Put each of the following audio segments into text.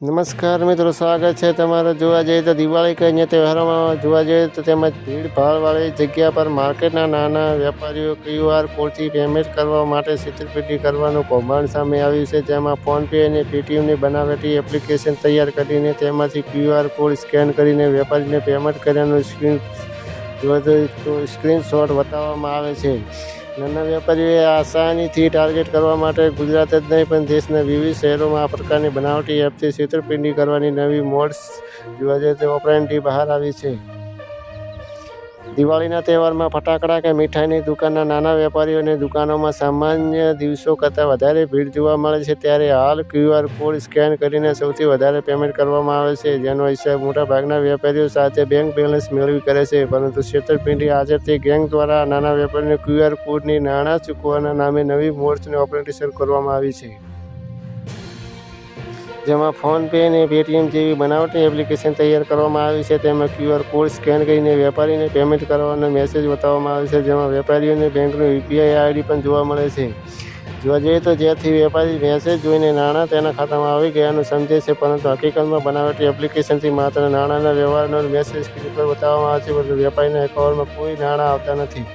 નમસ્કાર મિત્રો, સ્વાગત છે તમારું. જોવા જઈએ તો દિવાળી કે અન્ય તહેવારોમાં જોવા જઈએ તો તેમજ ભીડભાડવાળી જગ્યા પર માર્કેટના નાના વેપારીઓ QR કોડથી પેમેન્ટ કરવા માટે છેતરપિંડી કરવાનું કૌભાંડ સામે આવ્યું છે. જેમાં ફોનપે અને પેટીએમની બનાવટી એપ્લિકેશન તૈયાર કરીને તેમાંથી QR કોડ સ્કેન કરીને વેપારીને પેમેન્ટ કર્યાનું સ્ક્રીનશોટ બતાવવામાં આવે છે. નાના વેપારીઓએ આસાનીથી ટાર્ગેટ કરવા માટે ગુજરાત જ નહીં પણ દેશના વિવિધ શહેરોમાં આ પ્રકારની બનાવટી એપથી છેતરપિંડી કરવાની નવી મોડ્સ જોવા જઈએ તો ઓપરેન્ડી બહાર આવી છે. દિવાળીના તહેવારમાં ફટાકડા કે મીઠાઈની દુકાનના નાના વેપારીઓની દુકાનોમાં સામાન્ય દિવસો કરતાં વધારે ભીડ જોવા મળે છે. ત્યારે હાલ QR કોડ સ્કેન કરીને સૌથી વધારે પેમેન્ટ કરવામાં આવે છે, જેનો હિસાબ મોટાભાગના વેપારીઓ સાથે બેંક બેલેન્સ મેળવી કરે છે. પરંતુ છેતરપિંડી આજે તે ગેંગ દ્વારા નાના વેપારીઓને QR કોડની નાણાં ચૂકવવાના નામે નવી મોડ્સને ઓપરેટી શરૂ કરવામાં આવી છે. જેમાં ફોનપે અને પેટીએમ જેવી બનાવટી એપ્લિકેશન તૈયાર કરવામાં આવી છે. તેમાં QR કોડ સ્કેન કરીને વેપારીને પેમેન્ટ કરવાનો મેસેજ બતાવવામાં આવે છે. જેમાં વેપારીઓને બેંકનું UPI ID પણ જોવા મળે છે. જોવા જઈએ તો જેથી વેપારી મેસેજ જોઈને નાણાં તેના ખાતામાં આવી ગયાનું સમજે છે, પરંતુ હકીકતમાં બનાવટી એપ્લિકેશનથી માત્ર નાણાંના વ્યવહારનો મેસેજ સ્ક્રીન પર બતાવવામાં આવે છે, પરંતુ વેપારીના એકાઉન્ટમાં કોઈ નાણાં આવતા નથી.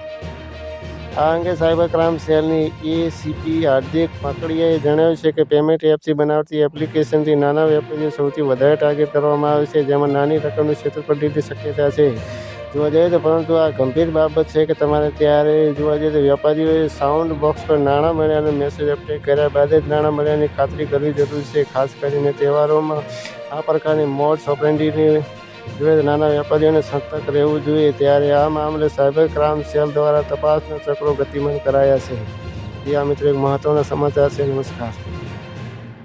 આ અંગે સાયબર ક્રાઇમ સેલની ACP હાર્દિક માકડીયાએ જણાવ્યું છે કે પેમેન્ટ એપથી બનાવતી એપ્લિકેશનથી નાના વેપારીઓ સૌથી વધારે ટાર્ગેટ કરવામાં આવે છે, જેમાં નાની રકમની છેતરપિંડીની શક્યતા છે. જોવા જઈએ તો પરંતુ આ ગંભીર બાબત છે કે તમારે ત્યારે જોવા જઈએ તો વેપારીઓએ સાઉન્ડ બોક્સ પર નાણાં મળ્યાનો મેસેજ અપડેટ કર્યા બાદ જ નાણાં મળ્યાની ખાતરી કરવી જરૂરી છે. ખાસ કરીને તહેવારોમાં આ પ્રકારની મોડ્સ ઓપરેન્ડીની જોઈએ નાના વેપારીઓને સતર્ક રહેવું જોઈએ. ત્યારે આ મામલે સાયબર ક્રાઇમ સેલ દ્વારા તપાસના ચક્રો ગતિમાન કરાયા છે. આ મિત્રો એક મહત્વના સમાચાર છે. નમસ્કાર.